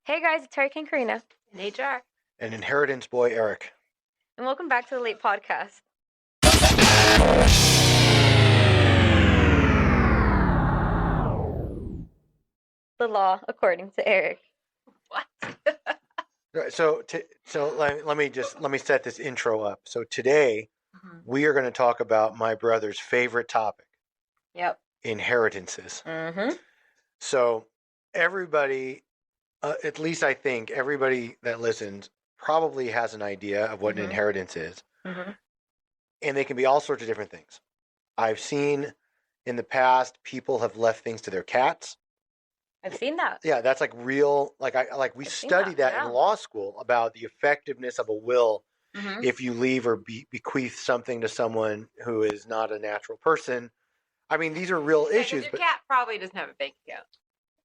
Hey guys, it's Eric and Karina. And HR. And inheritance boy, Eric. And welcome back to the Late Podcast. The law, according to Eric. What? Right, so let me set this intro up. So today we are going to talk about my brother's favorite topic. Yep. Inheritances. Mm-hmm. So everybody, at least I think everybody that listens probably has an idea of what an inheritance is. Mm-hmm. And they can be all sorts of different things. I've seen in the past people have left things to their cats. I've seen that. Yeah, that's like real. We studied that in law school about the effectiveness of a will if you leave or bequeath something to someone who is not a natural person. I mean, these are real issues. Your cat probably doesn't have a bank account.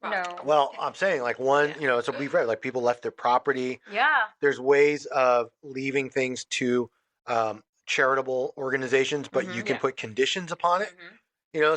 No. Well, I'm saying so we've read like people left their property. Yeah. There's ways of leaving things to charitable organizations, but you can put conditions upon it.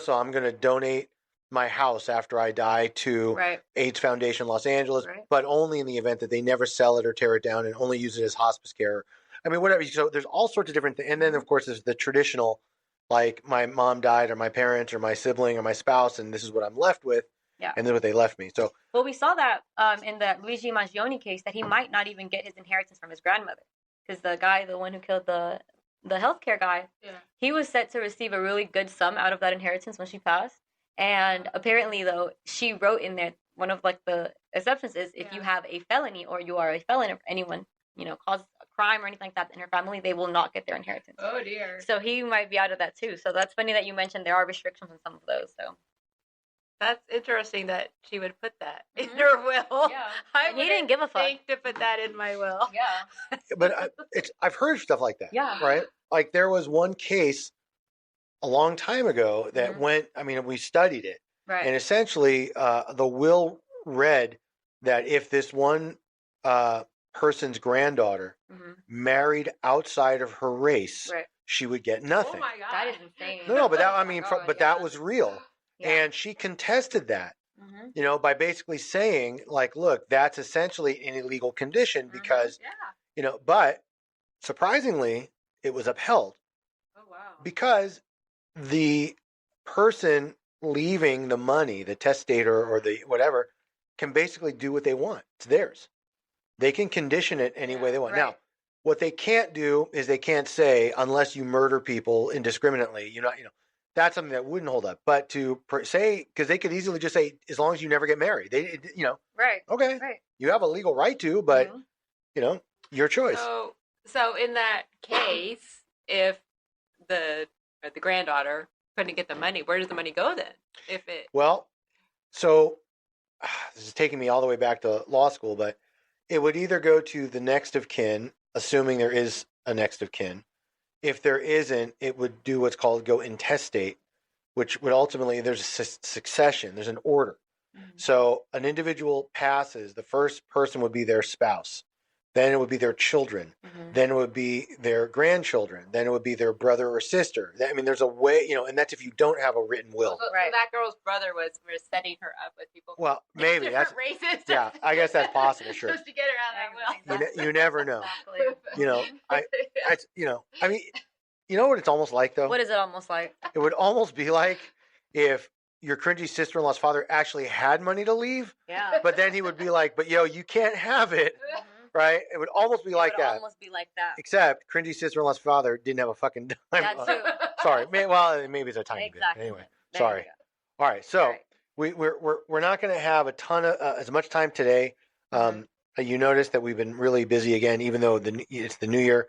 So I'm going to donate my house after I die to AIDS Foundation Los Angeles, but only in the event that they never sell it or tear it down and only use it as hospice care. I mean, whatever. So there's all sorts of different things. And then, of course, there's the traditional, like my mom died or my parents or my sibling or my spouse, and this is what I'm left with. Yeah. And then what they left me. So, well, we saw that in the Luigi Mangione case that he might not even get his inheritance from his grandmother, because the one who killed the healthcare guy, he was set to receive a really good sum out of that inheritance when she passed. And apparently, though, she wrote in there, one of like the exceptions is if you have a felony or you are a felon, if anyone causes a crime or anything like that in her family, they will not get their inheritance. Oh dear. So he might be out of that too. So that's funny that you mentioned there are restrictions on some of those. So that's interesting that she would put that in her will. Yeah, he didn't give a fuck. Think to put that in my will. Yeah. But I've heard stuff like that. Yeah. Right. Like there was one case a long time ago that went. I mean, we studied it, and essentially, the will read that if this one person's granddaughter married outside of her race, she would get nothing. Oh my God, that is insane. No, but that that was real, and she contested that. By basically saying, like, look, that's essentially an illegal condition because, but surprisingly, it was upheld. Oh wow. Because the person leaving the money, the testator or the whatever, can basically do what they want. It's theirs. They can condition it any way they want. Now, what they can't do is they can't say, unless you murder people indiscriminately, that's something that wouldn't hold up. But to say, because they could easily just say, as long as you never get married, okay, you have a legal right to, but your choice. So in that case, if the granddaughter couldn't get the money, where does the money go then? So this is taking me all the way back to law school, but it would either go to the next of kin, assuming there is a next of kin. If there isn't, it would do what's called go intestate, which would ultimately, there's a succession, there's an order. So an individual passes, the first person would be their spouse. Then it would be their children. Then it would be their grandchildren. Then it would be their brother or sister. I mean, there's a way, and that's if you don't have a written will. So that girl's brother was setting her up with people. Well, maybe that's races. Yeah, I guess that's possible. Sure. Just to get around that will. You never know. I mean, you know what it's almost like though? What is it almost like? It would almost be like if your cringy sister-in-law's father actually had money to leave. Yeah. But then he would be like, but you can't have it. Right? It would almost be like that. Almost be like that. Except cringy sister-in-law's father didn't have a fucking dime. That too. Sorry. Maybe it's a tiny bit. Anyway, sorry. All right. So we're not going to have a ton of as much time today. You notice that we've been really busy again, even though it's the new year.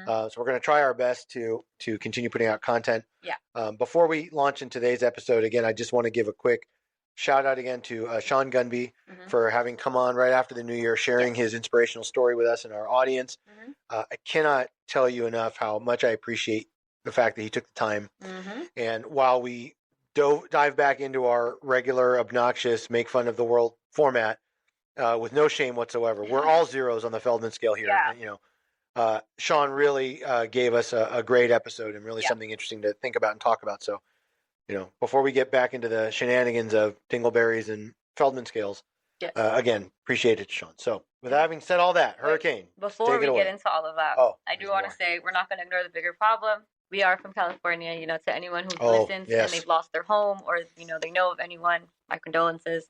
So we're going to try our best to continue putting out content. Yeah. Before we launch in today's episode, again, I just want to give a quick shout out again to Sean Gunby for having come on right after the new year, sharing his inspirational story with us and our audience. I cannot tell you enough how much I appreciate the fact that he took the time. And while we dive back into our regular, obnoxious, make fun of the world format with no shame whatsoever, we're all zeros on the Feldman scale here. Yeah. Sean really gave us a great episode and really something interesting to think about and talk about. So, 'Before we get back into the shenanigans of dingleberries and Feldman scales, I just want to Yeah. Again, appreciate it, Sean. So, with having said all that, Hurricane. Before take we it away. get into all of that, I do want to say we're not going to ignore the bigger problem. We are from California, you know, to anyone who listens and they've lost their home or, you know, they know of anyone, my condolences.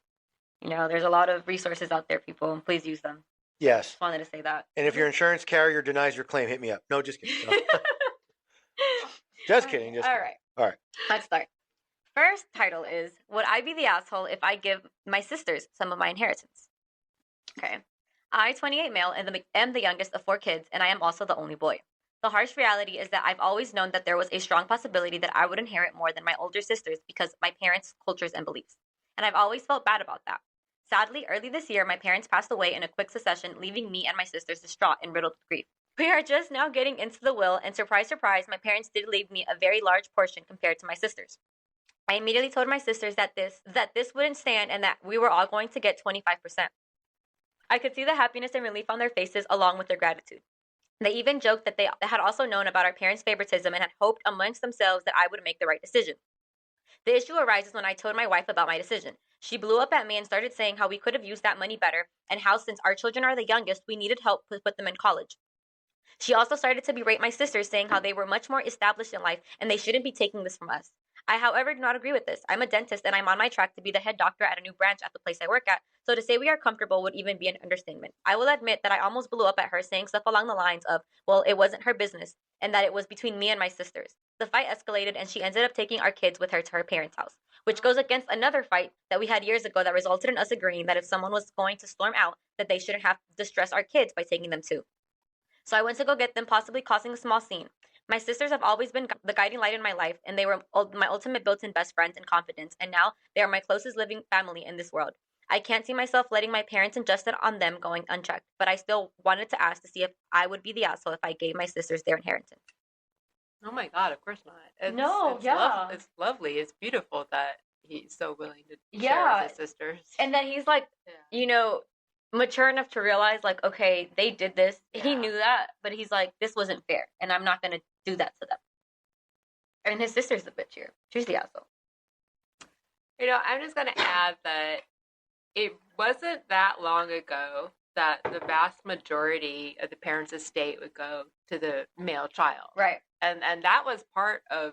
You know, there's a lot of resources out there, people. Please use them. Yes. Just wanted to say that. And if your insurance carrier denies your claim, hit me up. No, just kidding. No. Just kidding. All right. Let's start. First title is, would I be the asshole if I give my sisters some of my inheritance? Okay. I, 28 male, am the youngest of 4 kids, and I am also the only boy. The harsh reality is that I've always known that there was a strong possibility that I would inherit more than my older sisters because my parents' cultures and beliefs. And I've always felt bad about that. Sadly, early this year, my parents passed away in a quick succession, leaving me and my sisters distraught and riddled with grief. We are just now getting into the will, and surprise, surprise, my parents did leave me a very large portion compared to my sisters. I immediately told my sisters that this wouldn't stand and that we were all going to get 25%. I could see the happiness and relief on their faces along with their gratitude. They even joked that they had also known about our parents' favoritism and had hoped amongst themselves that I would make the right decision. The issue arises when I told my wife about my decision. She blew up at me and started saying how we could have used that money better and how since our children are the youngest, we needed help to put them in college. She also started to berate my sisters, saying how they were much more established in life and they shouldn't be taking this from us. I, however, do not agree with this. I'm a dentist and I'm on my track to be the head doctor at a new branch at the place I work at, so to say we are comfortable would even be an understatement. I will admit that I almost blew up at her saying stuff along the lines of, well, it wasn't her business, and that it was between me and my sisters. The fight escalated and she ended up taking our kids with her to her parents' house, which goes against another fight that we had years ago that resulted in us agreeing that if someone was going to storm out, that they shouldn't have to distress our kids by taking them too. So I went to go get them, possibly causing a small scene. My sisters have always been the guiding light in my life, and they were my ultimate built-in best friends and confidants, and now they are my closest living family in this world. I can't see myself letting my parents ingest it on them going unchecked, but I still wanted to ask to see if I would be the asshole if I gave my sisters their inheritance. Oh my God, of course not. It's lovely. It's beautiful that he's so willing to share with his sisters. And then he's like, you know, mature enough to realize, like, okay, they did this. Yeah. He knew that, but he's like, this wasn't fair, and I'm not going to do that to them. And his sister's the bitch here. She's the asshole. You know, I'm just going to add that it wasn't that long ago that the vast majority of the parents' estate would go to the male child. Right. And that was part of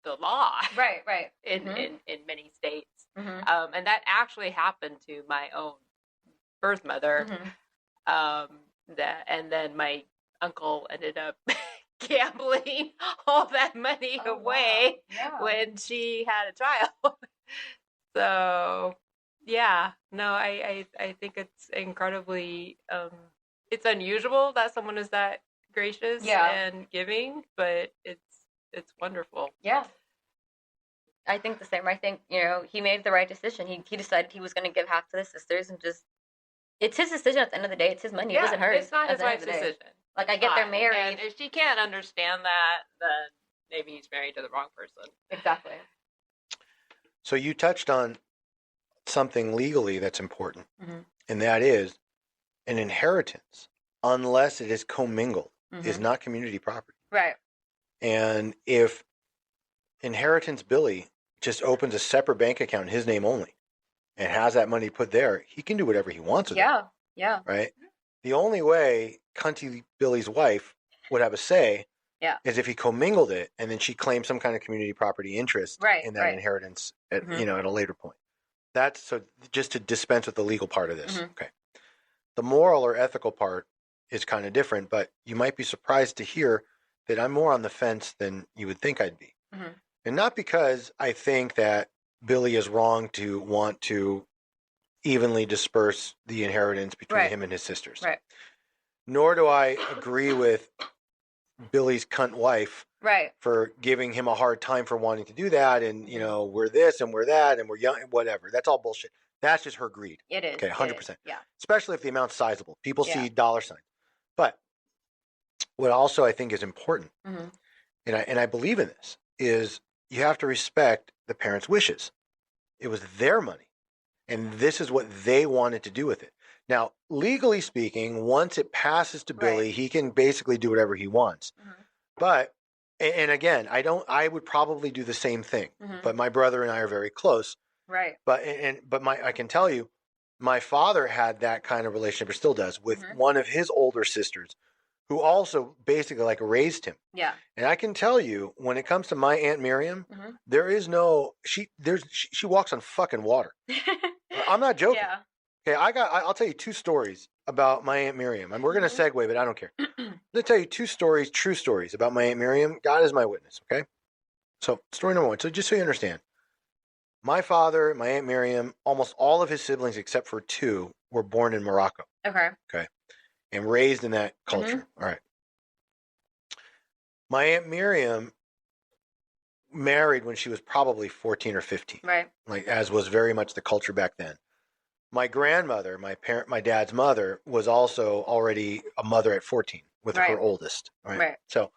the law. Right. in many states. Mm-hmm. And that actually happened to my own birth mother. Mm-hmm. And then my uncle ended up gambling all that money away when she had a child. So yeah, no, I think it's incredibly it's unusual that someone is that gracious and giving, but it's wonderful. Yeah. I think the same. I think, you know, he made the right decision. He decided he was going to give half to the sisters and just, it's his decision at the end of the day. It's his money. It wasn't hers. It's not his wife's decision. Like, I get they're married. And if she can't understand that, then maybe he's married to the wrong person. Exactly. So you touched on something legally that's important, and that is an inheritance, unless it is commingled, is not community property. Right. And if Inheritance Billy just opens a separate bank account in his name only and has that money put there, he can do whatever he wants with it. Yeah. Right? The only way Cunty Billy's wife would have a say is if he commingled it and then she claimed some kind of community property interest in that inheritance at, at a later point. That's so just to dispense with the legal part of this. Okay. The moral or ethical part is kind of different, but you might be surprised to hear that I'm more on the fence than you would think I'd be. And not because I think that Billy is wrong to want to evenly disperse the inheritance between him and his sisters. Right. Nor do I agree with Billy's cunt wife for giving him a hard time for wanting to do that. And, we're this and we're that and we're young, whatever. That's all bullshit. That's just her greed. It is. Okay, 100%. Yeah. Especially if the amount's sizable. People see dollar signs. But what also I think is important, and I believe in this, is you have to respect the parents' wishes. It was their money, and this is what they wanted to do with it. Now, legally speaking, once it passes to Billy, he can basically do whatever he wants. But, and again, I would probably do the same thing, but my brother and I are very close. Right. But I can tell you, My father had that kind of relationship, or still does, with one of his older sisters, who also basically like raised him. Yeah. And I can tell you, when it comes to my Aunt Miriam, there is no she walks on fucking water. I'm not joking. Yeah. Okay, I'll tell you 2 stories about my Aunt Miriam. And we're gonna segue, but I don't care. I'm gonna tell you 2 stories, true stories about my Aunt Miriam. God is my witness. Okay. So story number 1. So just so you understand, my father, my Aunt Miriam, almost all of his siblings except for 2 were born in Morocco. Okay. Okay. And raised in that culture. All right. My Aunt Miriam married when she was probably 14 or 15. Right. Like, as was very much the culture back then. My grandmother, my dad's mother, was also already a mother at 14 with her oldest. Right. So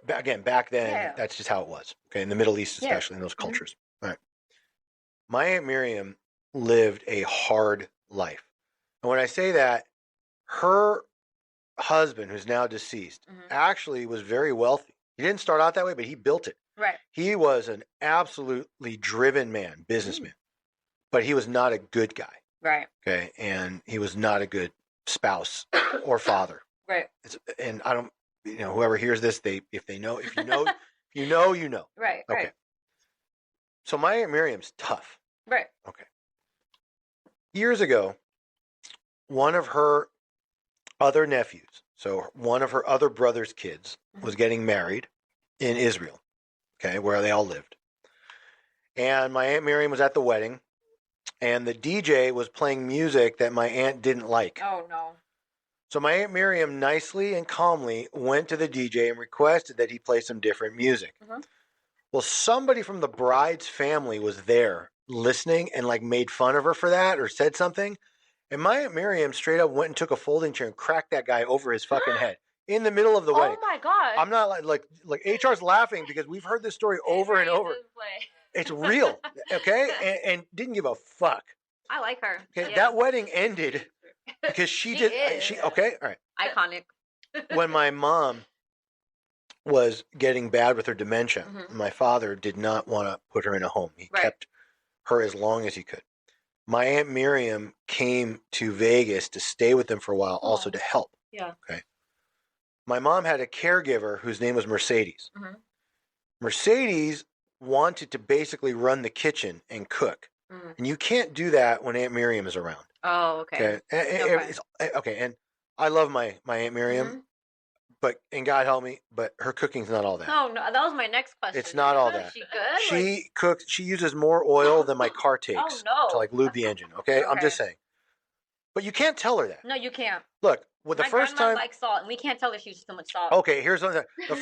again, back then, that's just how it was. Okay. In the Middle East, especially in those cultures. All right. My Aunt Miriam lived a hard life. And when I say that, her husband, who's now deceased, actually was very wealthy. He didn't start out that way, but he built it. Right. He was an absolutely driven man, businessman, but he was not a good guy. Right. Okay. And he was not a good spouse or father. Right. And I don't, whoever hears this, if you know, you know. Right. Okay. Right. So my Aunt Miriam's tough. Right. Okay. Years ago, one of her other nephews, so one of her other brother's kids, was getting married in Israel, okay, where they all lived. And my Aunt Miriam was at the wedding, and the DJ was playing music that my aunt didn't like. Oh, no. So my Aunt Miriam nicely and calmly went to the DJ and requested that he play some different music. Well, somebody from the bride's family was there listening and like made fun of her for that or said something. And my Aunt Miriam straight up went and took a folding chair and cracked that guy over his fucking head in the middle of the wedding. Oh my God. I'm not like HR's laughing because we've heard this story over and over. It's real. Okay. And didn't give a fuck. I like her. Okay. Yeah. That wedding ended because she okay. All right. Iconic. When my mom was getting bad with her dementia, my father did not want to put her in a home. He kept her as long as he could. My Aunt Miriam came to Vegas to stay with them for a while, also to help. Yeah. Okay. My mom had a caregiver whose name was Mercedes. Mercedes wanted to basically run the kitchen and cook. And you can't do that when Aunt Miriam is around. Oh, okay. Okay. And I love my Aunt Miriam, and God help me, but her cooking's not all that. Oh, no, that was my next question. It's not all that. Is she good? She cooks. She uses more oil than my car takes to like lube the engine. Okay? I'm just saying. But you can't tell her that. No, you can't. Look, with the first time, likes salt, and we can't tell her she uses too much salt. Okay, here's something. The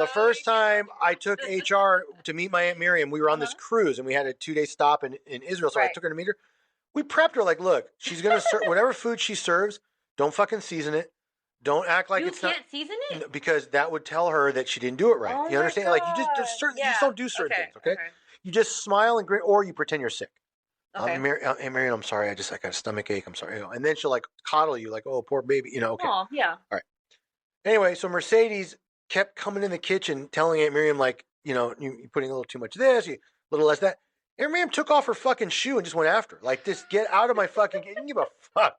first time I took HR to meet my Aunt Miriam, we were on this cruise and we had a 2-day stop in Israel. So I took her to meet her. We prepped her like, look, she's gonna serve whatever food she serves. Don't fucking season it. Don't act like it's not. You can't season it? Because that would tell her that she didn't do it right. Oh you understand? God. Like you just don't do certain things. Okay? You just smile and grin, or you pretend you're sick. Okay. Aunt Miriam, I'm sorry. I got a stomach ache. I'm sorry. And then she'll like coddle you, like, oh, poor baby. Okay. Oh, yeah. All right. Anyway, so Mercedes kept coming in the kitchen, telling Aunt Miriam, like, you're putting a little too much of this, a little less that. Aunt Miriam took off her fucking shoe and just went after her. Like, just get out of my fucking. Didn't give a fuck.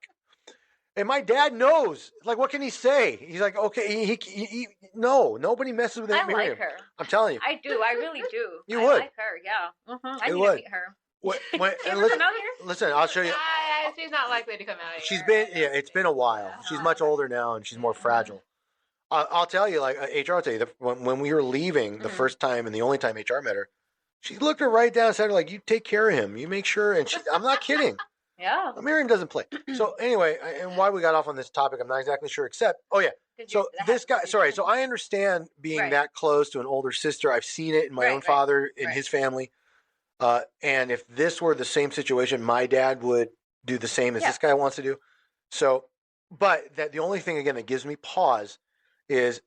And my dad knows. Like, what can he say? He's like, okay, no, nobody messes with Aunt Miriam. I like her. I'm telling you. I do. I really do. You I would. like her. Yeah. I need to meet her. Listen, I'll show you. She's not likely to come out here. It's been a while. She's much older now and she's more fragile. I'll tell you, like HR will tell you, when we were leaving the first time and the only time HR met her, she looked her right down and said, like, you take care of him. You make sure. And I'm not kidding. Yeah. Miriam doesn't play. So anyway, and why we got off on this topic, I'm not exactly sure, except, so this guy, so I understand being that close to an older sister. I've seen it in my own father, in his family. And if this were the same situation, my dad would do the same as this guy wants to do. So, but the only thing, again, that gives me pause is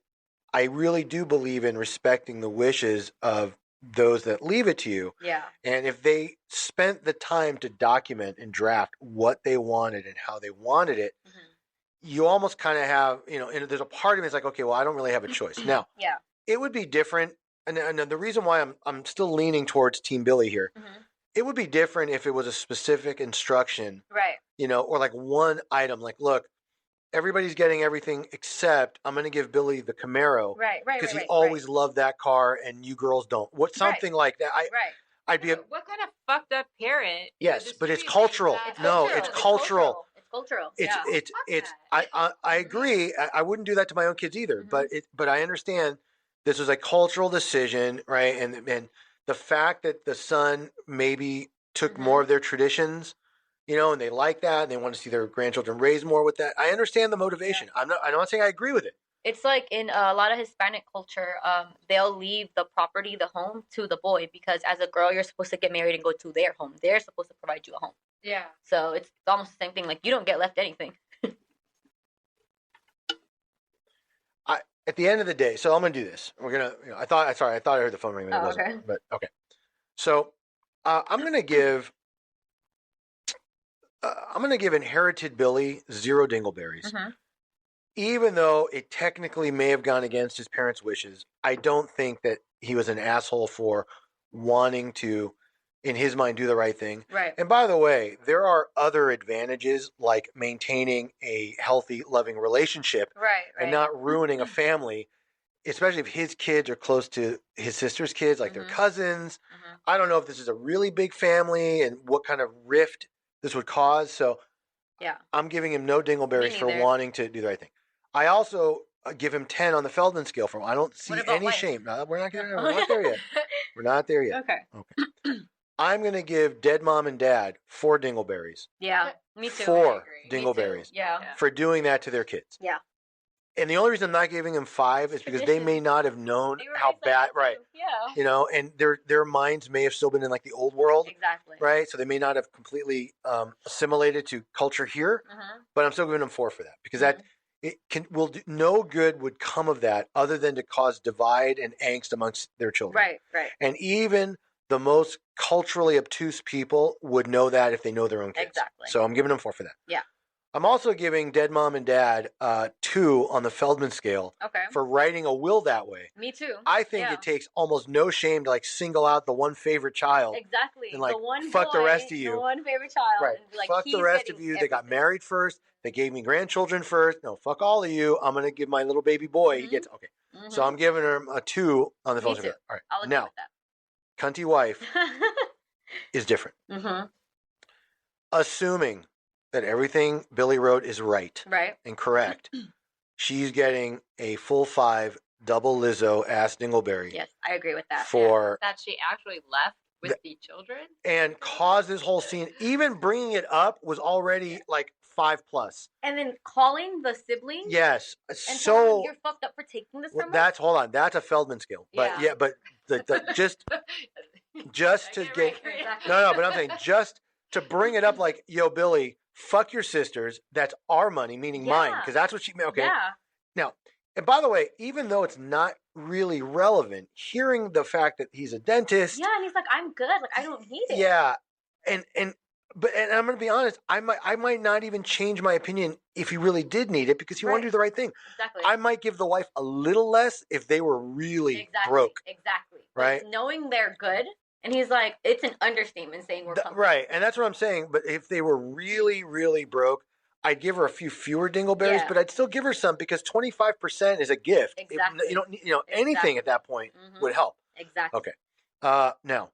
I really do believe in respecting the wishes of those that leave it to you. Yeah. And if they spent the time to document and draft what they wanted and how they wanted it, you almost kind of have, and there's a part of me that's like, okay, well, I don't really have a choice. Now, it would be different. And the reason why I'm still leaning towards Team Billy here it would be different if it was a specific instruction, right? Or like one item. Like, look, everybody's getting everything except I'm going to give Billy the Camaro, right, because he always loved that car, and you girls don't. Something like that. I'd be. What kind of fucked up parent? Yes, but it's cultural. It's cultural. It's cultural. It's. I agree. I wouldn't do that to my own kids either. But I understand this was a cultural decision, right? And the fact that the son maybe took more of their traditions, and they like that, and they want to see their grandchildren raised more with that. I understand the motivation. I'm not saying I agree with it. It's like in a lot of Hispanic culture, they'll leave the property, the home, to the boy, because as a girl, you're supposed to get married and go to their home. They're supposed to provide you a home. Yeah. So it's almost the same thing. Like, you don't get left anything. At the end of the day, so I'm gonna do this. We're gonna. I thought I heard the phone ring. But it wasn't. Okay. But okay. So I'm gonna give. Inherited Billy 0 dingleberries. Even though it technically may have gone against his parents' wishes, I don't think that he was an asshole for wanting to, in his mind, do the right thing. Right. And by the way, there are other advantages, like maintaining a healthy, loving relationship, and not ruining a family, especially if his kids are close to his sister's kids, like their cousins. I don't know if this is a really big family and what kind of rift this would cause. So yeah, I'm giving him no dingleberries for wanting to do the right thing. I also give him 10 on the Feldman scale for him. I don't see any shame. No, we're not there yet. We're not there yet. Okay. I'm going to give dead mom and dad 4 dingleberries. Yeah, me too. 4 dingleberries. Yeah. For doing that to their kids. Yeah. And the only reason I'm not giving them 5 is because they may not have known how bad, right? Yeah. And their minds may have still been in like the old world. Exactly. Right? So they may not have completely assimilated to culture here, but I'm still giving them 4 for that, because no good would come of that other than to cause divide and angst amongst their children. Right. And even the most culturally obtuse people would know that if they know their own kids. Exactly. So I'm giving them 4 for that. Yeah. I'm also giving dead mom and dad 2 on the Feldman scale for writing a will that way. Me too. I think it takes almost no shame to like single out the one favorite child. Exactly. And like the one fuck boy, the rest of you. The one favorite child. Right. And like, fuck the rest of you. Everything. They got married first. They gave me grandchildren first. No, fuck all of you. I'm gonna give my little baby boy. He gets So I'm giving him a 2 on the Feldman scale. All right. I'll agree with that. Cunty wife is different. Assuming that everything Billy wrote is right and correct, she's getting a full 5 double Lizzo ass dingleberry. Yes, I agree with that. That she actually left with the children and caused this whole scene. Even bringing it up was already like 5+. And then calling the sibling. Yes, and so you're fucked up for taking this from us. Hold on, that's a Feldman scale. But but just to get no, but I'm saying just to bring it up, like, yo, Billy, fuck your sisters. That's our money, meaning mine, because that's what she meant. Okay. Yeah. Now, and by the way, even though it's not really relevant, hearing the fact that he's a dentist. Yeah, and he's like, I'm good. Like, I don't need it. Yeah, and I'm going to be honest. I might not even change my opinion if he really did need it, because he wanted to do the right thing. Exactly. I might give the wife a little less if they were really broke. Exactly. Right. But knowing they're good. And he's like, it's an understatement saying we're comfortable. Right, and that's what I'm saying. But if they were really, really broke, I'd give her a few fewer dingleberries, but I'd still give her some, because 25% is a gift. Exactly. You don't, anything at that point would help. Exactly. Okay. Now,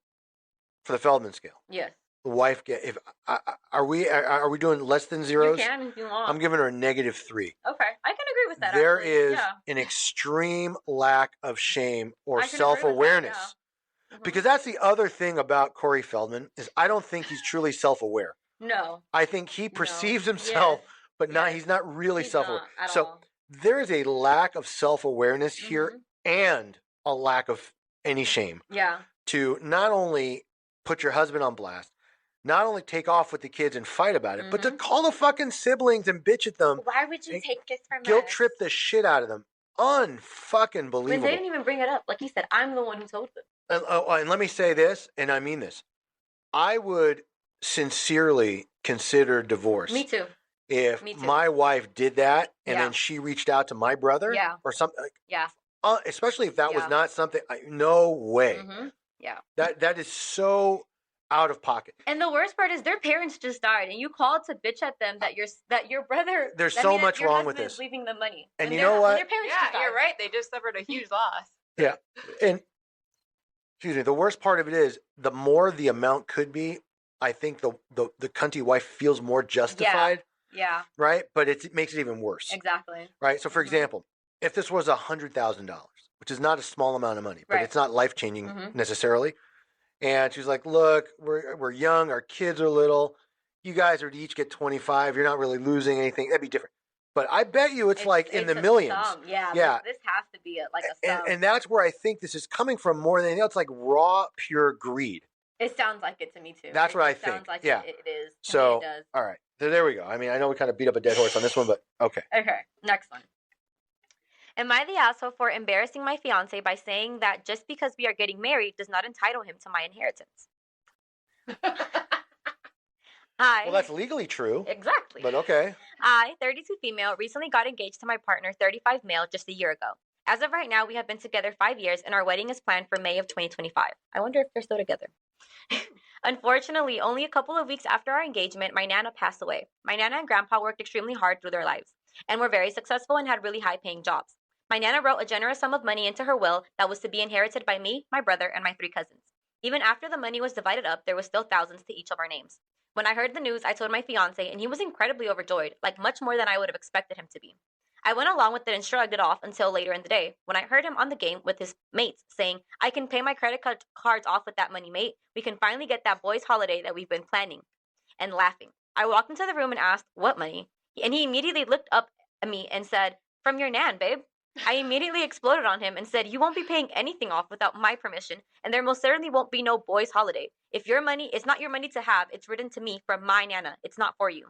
for the Feldman scale. Yes. The wife are we doing less than zeros? You can if you want. I'm giving her a -3. Okay, I can agree with that. There is an extreme lack of shame or self-awareness. Because that's the other thing about Corey Feldman, is I don't think he's truly self-aware. No. I think he perceives himself, but he's not really self-aware. So there is a lack of self-awareness here, and a lack of any shame. Yeah. To not only put your husband on blast, not only take off with the kids and fight about it, but to call the fucking siblings and bitch at them. Why would you take this from us? Guilt trip the shit out of them. Unfucking believable. When they didn't even bring it up. Like he said, I'm the one who told them. And let me say this, and I mean this. I would sincerely consider divorce. Me too. If my wife did that, and then she reached out to my brother or something. Especially if that was not something, no way. Yeah. That is so out of pocket. And the worst part is their parents just died, and you called to bitch at them that your brother. There's so much wrong with this. Is leaving them money, and you know what? Their parents just died. You're right. They just suffered a huge loss. Yeah, and excuse me. The worst part of it is the more the amount could be, I think the cunty wife feels more justified. Yeah. Right, but it makes it even worse. Exactly. Right. So, for example, if this was $100,000, which is not a small amount of money, but it's not life changing necessarily. And she's like, look, we're young, our kids are little. You guys are to each get 25. You're not really losing anything. That'd be different. But I bet you it's like in the millions. Sum. Yeah. This has to be like a sum. And that's where I think this is coming from more than anything else. It's like raw, pure greed. It sounds like it to me too. That's what I think. Sounds like it is. So, it does. All right. There we go. I mean, I know we kind of beat up a dead horse on this one, but okay. Okay. Next one. Am I the asshole for embarrassing my fiance by saying that just because we are getting married does not entitle him to my inheritance? Well, that's legally true. Exactly. But okay. I, 32 female, recently got engaged to my partner, 35 male, just a year ago. As of right now, we have been together 5 years, and our wedding is planned for May of 2025. I wonder if they're still together. Unfortunately, only a couple of weeks after our engagement, my Nana passed away. My Nana and Grandpa worked extremely hard through their lives, and were very successful and had really high-paying jobs. My Nana wrote a generous sum of money into her will that was to be inherited by me, my brother, and my 3 cousins. Even after the money was divided up, there was still thousands to each of our names. When I heard the news, I told my fiancé, and he was incredibly overjoyed, like much more than I would have expected him to be. I went along with it and shrugged it off until later in the day, when I heard him on the game with his mates saying, I can pay my credit cards off with that money, mate. We can finally get that boys' holiday that we've been planning. And laughing. I walked into the room and asked, what money? And he immediately looked up at me and said, from your Nan, babe. I immediately exploded on him and said, you won't be paying anything off without my permission, and there most certainly won't be no boys' holiday. If your money is not your money to have, it's written to me from my Nana. It's not for you.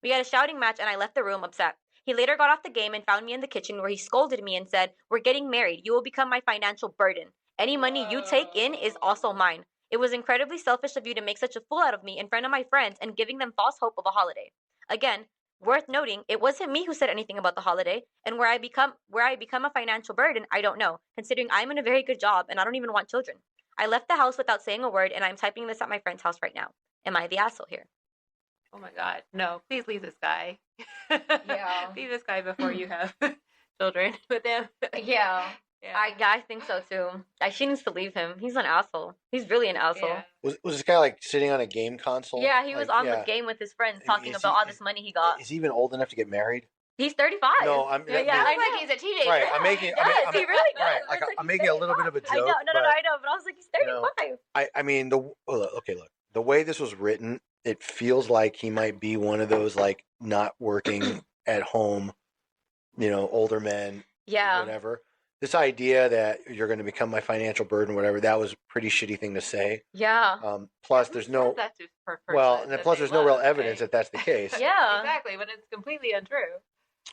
We had a shouting match, and I left the room upset. He later got off the game and found me in the kitchen where he scolded me and said, we're getting married. You will become my financial burden. Any money you take in is also mine. It was incredibly selfish of you to make such a fool out of me in front of my friends and giving them false hope of a holiday. Again, worth noting, it wasn't me who said anything about the holiday, and where I become a financial burden, I don't know, considering I'm in a very good job and I don't even want children. I left the house without saying a word, and I'm typing this at my friend's house right now. Am I the asshole here? Oh my God. No, please leave this guy. Yeah. Leave this guy before you have children with him. Yeah. I think so too. She needs to leave him. He's an asshole. He's really an asshole. Yeah. Was this guy like sitting on a game console? Yeah, he was on the game with his friends talking about all this money he got. Is he even old enough to get married? He's 35. No, I'm. Yeah, I like he's a teenager. Right, I'm making. He really does. Right, like I'm making a little bit of a joke. I know, I know, but I was like, he's 35. I mean, look, the way this was written, it feels like he might be one of those like not working at home, older men. Yeah. Whatever. This idea that you're going to become my financial burden, whatever, that was a pretty shitty thing to say. Yeah. Plus, there's no. And plus, there's no real evidence that that's the case. Yeah. Exactly, but it's completely untrue.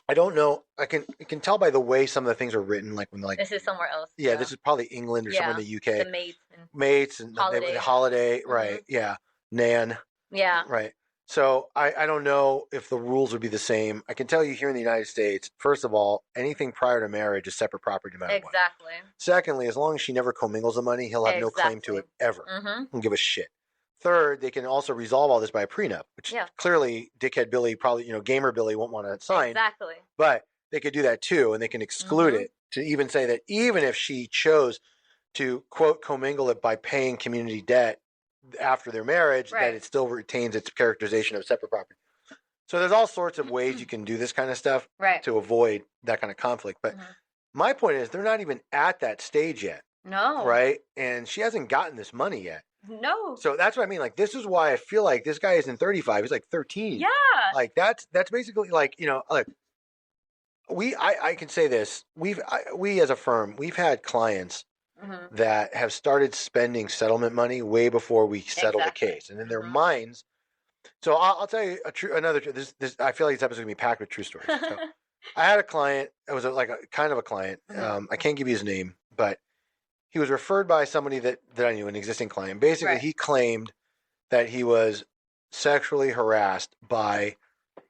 I don't know. You can tell by the way some of the things are written, like when they're like. This is somewhere else. Yeah, this is probably England or somewhere in the UK. The mates and the holiday, right? Yeah, Nan. Yeah. Right. So I don't know if the rules would be the same. I can tell you here in the United States, first of all, anything prior to marriage is separate property no matter what. Exactly. Secondly, as long as she never commingles the money, he'll have no claim to it ever. Don't give a shit. Third, they can also resolve all this by a prenup, which clearly Dickhead Billy probably, Gamer Billy won't want to sign. Exactly. But they could do that too, and they can exclude it to even say that even if she chose to, quote, commingle it by paying community debt after their marriage, that it still retains its characterization of separate property. So there's all sorts of ways you can do this kind of stuff to avoid that kind of conflict. But my point is they're not even at that stage yet. No. Right? And she hasn't gotten this money yet. No. So that's what I mean. Like, this is why I feel like this guy isn't 35. He's like 13. Yeah. Like, that's basically like, like I can say this. We as a firm, we've had clients that have started spending settlement money way before we settle the case. And in their minds, so I'll tell you another, I feel like this episode is going to be packed with true stories. So I had a client, it was like a kind of a client. I can't give you his name, but he was referred by somebody that I knew, an existing client. Basically, he claimed that he was sexually harassed by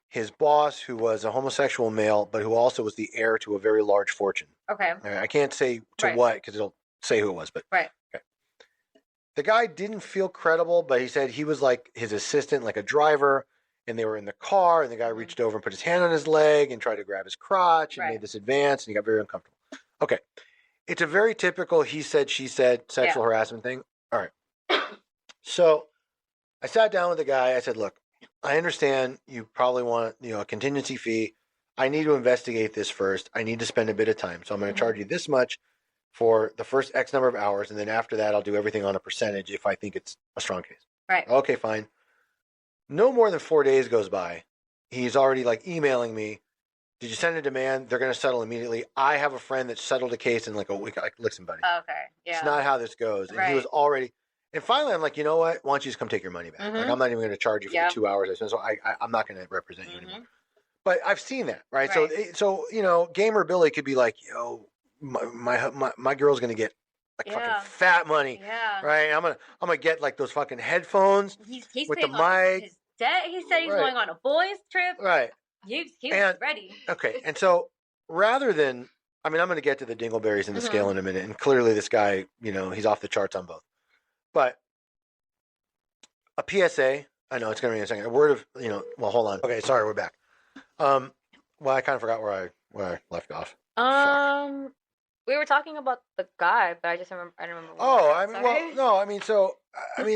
his boss, who was a homosexual male, but who also was the heir to a very large fortune. Okay. I can't say to what, because it'll say who it was, but okay. The guy didn't feel credible, but he said he was like his assistant, like a driver, and they were in the car, and the guy reached over and put his hand on his leg and tried to grab his crotch and made this advance, and he got very uncomfortable. Okay. It's a very typical he said, she said sexual harassment thing. All right. So I sat down with the guy. I said, look, I understand you probably want, a contingency fee. I need to investigate this first. I need to spend a bit of time. So I'm going to charge you this much for the first X number of hours. And then after that, I'll do everything on a percentage if I think it's a strong case. Right. Okay, fine. No more than 4 days goes by. He's already like emailing me. Did you send a demand? They're going to settle immediately. I have a friend that settled a case in like a week. Like, listen, buddy. Okay. Yeah. It's not how this goes. And he was already. And finally, I'm like, you know what? Why don't you just come take your money back? Like, I'm not even going to charge you for the 2 hours I spent. So I'm not going to represent you anymore. But I've seen that, right? So Gamer Billy could be like, my girl's going to get like fucking fat money, right? I'm gonna get like those fucking headphones he's with the mic. His debt. He said he's going on a boys trip. Right. He was ready. Okay, and so rather than, I'm going to get to the dingleberries and the scale in a minute, and clearly this guy, he's off the charts on both. But a PSA, I know it's going to be a second. A word of, well, hold on. Okay, sorry, we're back. Well, I kind of forgot where I left off. We were talking about the guy, but I don't remember.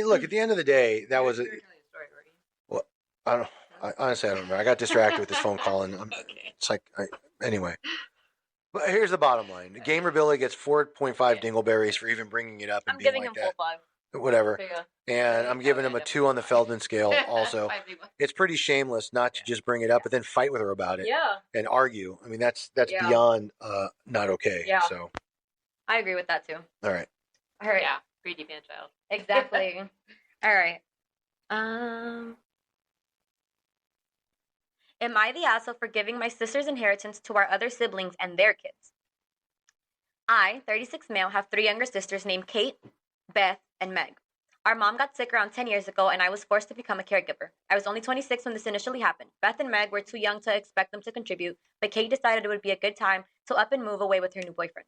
Look, at the end of the day, that was well, honestly, I don't remember. I got distracted with this phone call, and it's like, anyway. But here's the bottom line: Gamer Billy gets 4.5 dingleberries for even bringing it up. And I'm being giving like him full 5. Whatever. And I'm giving him a 2 on the Feldman scale also. It's pretty shameless not to just bring it up, but then fight with her about it. Yeah. And argue. I mean, that's beyond not okay. Yeah. So I agree with that too. All right. Yeah. Greedy man child. Exactly. All right. Am I the asshole for giving my sister's inheritance to our other siblings and their kids? I, 36 male, have 3 younger sisters named Kate, Beth, and Meg. Our mom got sick around 10 years ago, and I was forced to become a caregiver. I was only 26 when this initially happened. Beth and Meg were too young to expect them to contribute, but Kate decided it would be a good time to up and move away with her new boyfriend.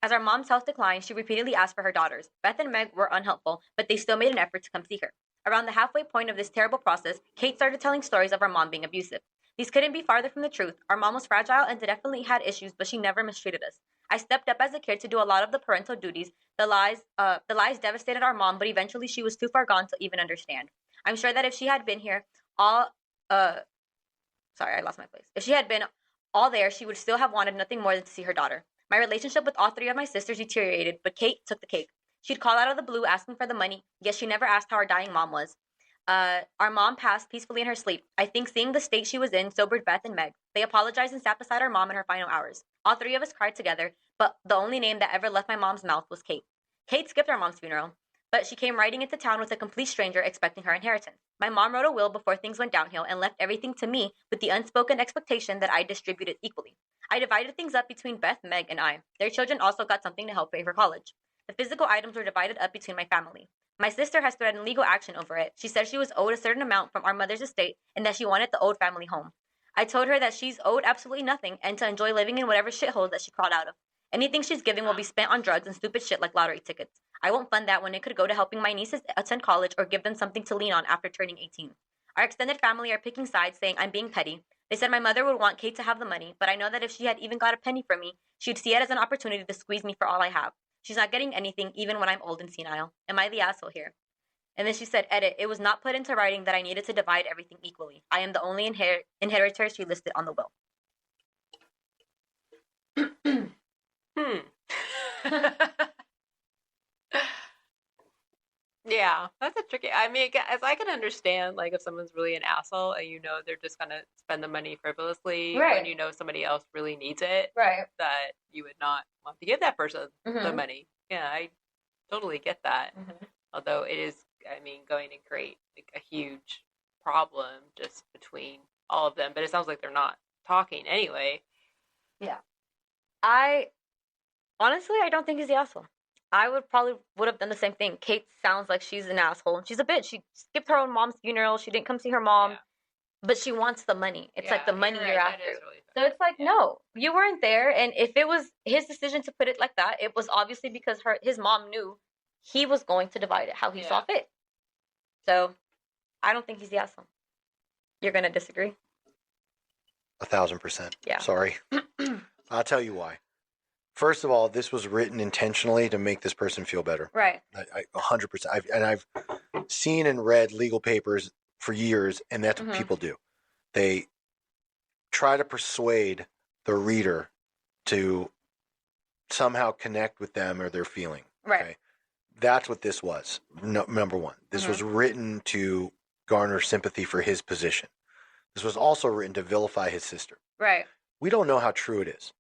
As our mom's health declined, she repeatedly asked for her daughters. Beth and Meg were unhelpful, but they still made an effort to come see her. Around the halfway point of this terrible process, Kate started telling stories of our mom being abusive. These couldn't be farther from the truth. Our mom was fragile and definitely had issues, but she never mistreated us. I stepped up as a kid to do a lot of the parental duties. The lies devastated our mom, but eventually she was too far gone to even understand. I'm sure that if she had been here, If she had been all there, she would still have wanted nothing more than to see her daughter. My relationship with all 3 of my sisters deteriorated, but Kate took the cake. She'd call out of the blue asking for the money, yet she never asked how our dying mom was. Our mom passed peacefully in her sleep. I think seeing the state she was in sobered Beth and Meg. They apologized and sat beside our mom in her final hours. All 3 of us cried together, but the only name that ever left my mom's mouth was Kate. Kate skipped our mom's funeral, but she came riding into town with a complete stranger expecting her inheritance. My mom wrote a will before things went downhill and left everything to me with the unspoken expectation that I distribute it equally. I divided things up between Beth, Meg, and I. Their children also got something to help pay for college. The physical items were divided up between my family. My sister has threatened legal action over it. She said she was owed a certain amount from our mother's estate and that she wanted the old family home. I told her that she's owed absolutely nothing and to enjoy living in whatever shithole that she crawled out of. Anything she's giving will be spent on drugs and stupid shit like lottery tickets. I won't fund that when it could go to helping my nieces attend college or give them something to lean on after turning 18. Our extended family are picking sides, saying I'm being petty. They said my mother would want Kate to have the money, but I know that if she had even got a penny from me, she'd see it as an opportunity to squeeze me for all I have. She's not getting anything, even when I'm old and senile. Am I the asshole here? And then she said, edit, it was not put into writing that I needed to divide everything equally. I am the only inheritor she listed on the will. Yeah, that's a tricky. I mean, as I can understand, like if someone's really an asshole and they're just gonna spend the money frivolously when somebody else really needs it, that you would not want to give that person the money. Yeah, I totally get that. Although it is, going to create like a huge problem just between all of them. But it sounds like they're not talking anyway. Yeah, I don't think he's the asshole. I would have done the same thing. Kate sounds like she's an asshole. She's a bitch. She skipped her own mom's funeral. She didn't come see her mom, but she wants the money. It's like the money you're after. Really so it's like, no, you weren't there. And if it was his decision to put it like that, it was obviously because his mom knew he was going to divide it how he saw fit. So, I don't think he's the asshole. You're going to disagree? 1,000%. Yeah. Sorry. I'll tell you why. First of all, this was written intentionally to make this person feel better. Right. 100%. I've seen and read legal papers for years, and that's what people do. They try to persuade the reader to somehow connect with them or their feeling. Right. Okay? That's what this was. Number one. This was written to garner sympathy for his position. This was also written to vilify his sister. Right. We don't know how true it is.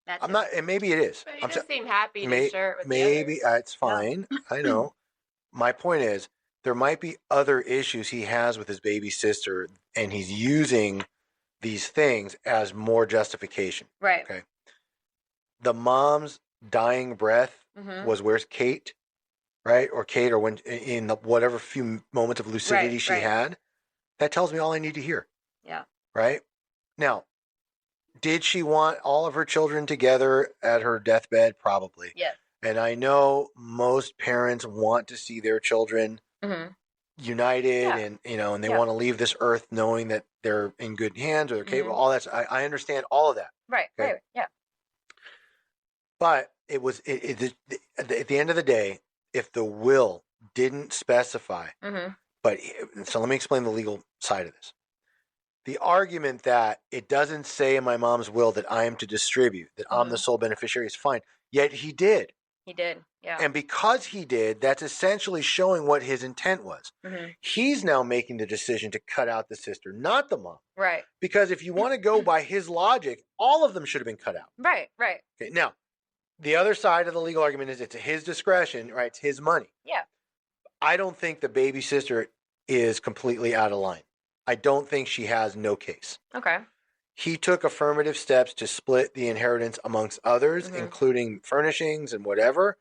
I'm not, and maybe it is. But he does seem happy to share it with maybe the others. It's fine. I know. My point is, there might be other issues he has with his baby sister, and he's using these things as more justification. Right. Okay. The mom's dying breath was, where's Kate? Right? Or Kate, or when in the whatever few moments of lucidity she had. That tells me all I need to hear. Yeah. Right? Now, did she want all of her children together at her deathbed? Probably. Yes. And I know most parents want to see their children united, and and they want to leave this earth knowing that they're in good hands or they're capable. All that. I understand all of that. Right. Okay? Right. Yeah. But it was at the end of the day, if the will didn't specify, but so let me explain the legal side of this. The argument that it doesn't say in my mom's will that I am to distribute, that I'm the sole beneficiary, is fine. Yet he did. He did, yeah. And because he did, that's essentially showing what his intent was. He's now making the decision to cut out the sister, not the mom. Right. Because if you want to go by his logic, all of them should have been cut out. Right, right. Okay, now, the other side of the legal argument is it's his discretion, right? It's his money. Yeah. I don't think the baby sister is completely out of line. I don't think she has no case. Okay. He took affirmative steps to split the inheritance amongst others, including furnishings and whatever,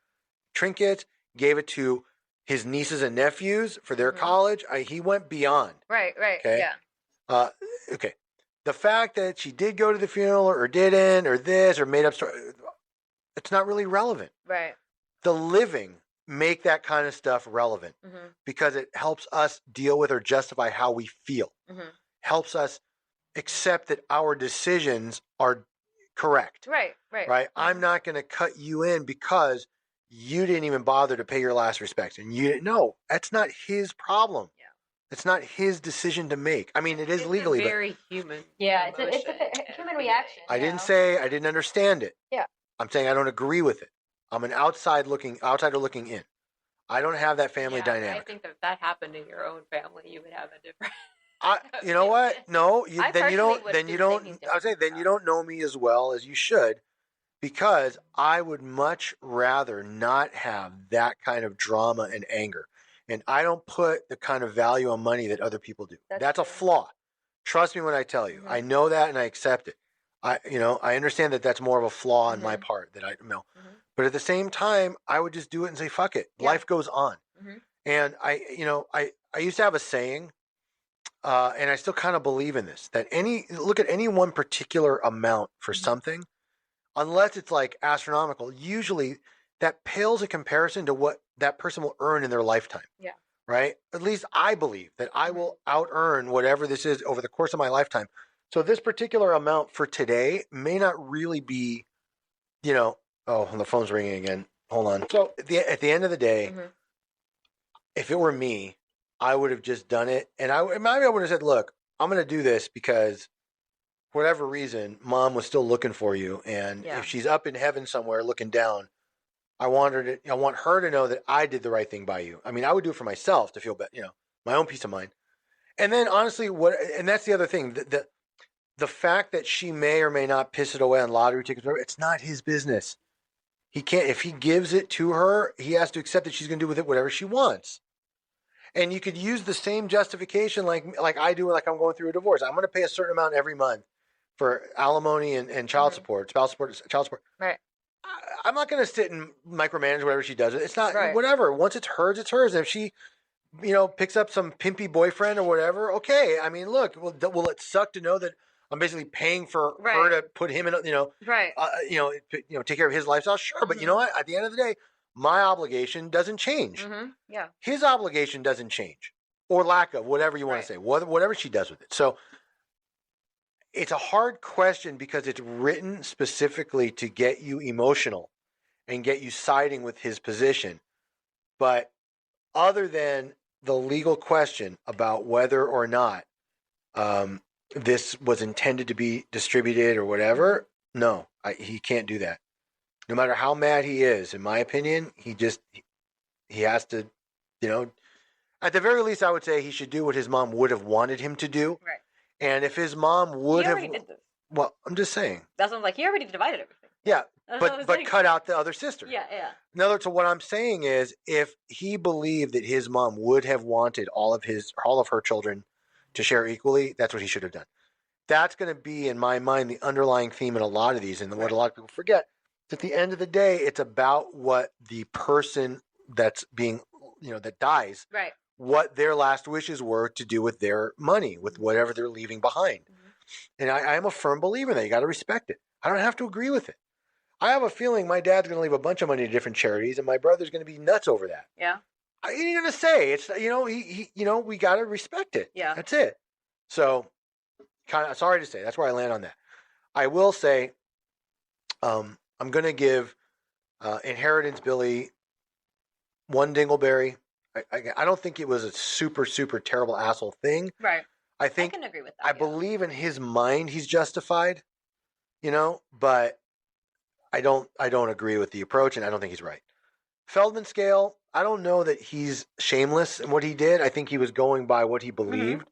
trinkets, gave it to his nieces and nephews for their college. He went beyond. Right, right, okay? Yeah. Okay. The fact that she did go to the funeral or didn't or this or made up story, it's not really relevant. Right. The living make that kind of stuff relevant because it helps us deal with or justify how we feel. Helps us accept that our decisions are correct. Right, right. Right? I'm not going to cut you in because you didn't even bother to pay your last respects. And you didn't know. That's not his problem. Yeah. It's not his decision to make. I mean, it is legally. It's a very human. Yeah, it's a human reaction. I didn't say I didn't understand it. Yeah. I'm saying I don't agree with it. I'm an outsider looking in. I don't have that family dynamic. I think that if that happened in your own family, you would have a different. You know what? No, then you don't. I would say then you don't know me as well as you should, because I would much rather not have that kind of drama and anger, and I don't put the kind of value on money that other people do. That's a flaw. Trust me when I tell you. I know that and I accept it. I understand that that's more of a flaw on my part that I know. But at the same time, I would just do it and say, fuck it. Yeah. Life goes on. And I used to have a saying, and I still kind of believe in this, that look at any one particular amount for something, unless it's like astronomical, usually that pales in comparison to what that person will earn in their lifetime. Yeah. Right? At least I believe that I will out earn whatever this is over the course of my lifetime. So this particular amount for today may not really be, oh, the phone's ringing again. Hold on. So at the end of the day, if it were me, I would have just done it. And maybe I would have said, look, I'm going to do this because for whatever reason, mom was still looking for you. And if she's up in heaven somewhere looking down, I want her to know that I did the right thing by you. I mean, I would do it for myself to feel better, my own peace of mind. And then honestly, and that's the other thing, the fact that she may or may not piss it away on lottery tickets, it's not his business. He can't, if he gives it to her, he has to accept that she's going to do with it whatever she wants. And you could use the same justification like I do, like I'm going through a divorce. I'm going to pay a certain amount every month for alimony and child support, spouse support, child support. Right. I'm not going to sit and micromanage whatever she does. It's not, whatever. Once it's hers, it's hers. And if she, picks up some pimpy boyfriend or whatever, okay. I mean, look, will it suck to know that I'm basically paying for her to put him in, take care of his lifestyle? Sure. But you know what? At the end of the day, my obligation doesn't change. Yeah. His obligation doesn't change, or lack of, whatever you want to say, whatever she does with it. So it's a hard question because it's written specifically to get you emotional and get you siding with his position. But other than the legal question about whether or not this was intended to be distributed or whatever, no, he can't do that. No matter how mad he is, in my opinion, he has to, at the very least, I would say he should do what his mom would have wanted him to do. Right. And if his mom would have, did this. Well, I'm just saying. That's what I'm like. He already divided everything. Yeah, but cut out the other sister. Yeah. In other words, so what I'm saying is, if he believed that his mom would have wanted all of her children to share equally, that's what he should have done. That's going to be, in my mind, the underlying theme in a lot of these, and what a lot of people forget. At the end of the day, it's about what the person that's being, that dies, right, what their last wishes were to do with their money, with whatever they're leaving behind. And I am a firm believer in that. You got to respect it. I don't have to agree with it. I have a feeling my dad's going to leave a bunch of money to different charities, and my brother's going to be nuts over that. Yeah. I ain't going to say it's, we got to respect it. Yeah. That's it. So, kind of sorry to say, that's where I land on that. I will say, I'm going to give Inheritance Billy one dingleberry. I don't think it was a super, super terrible asshole thing. Right. I think I can agree with that. I believe in his mind he's justified, but I don't agree with the approach, and I don't think he's right. Feldman scale, I don't know that he's shameless in what he did. I think he was going by what he believed.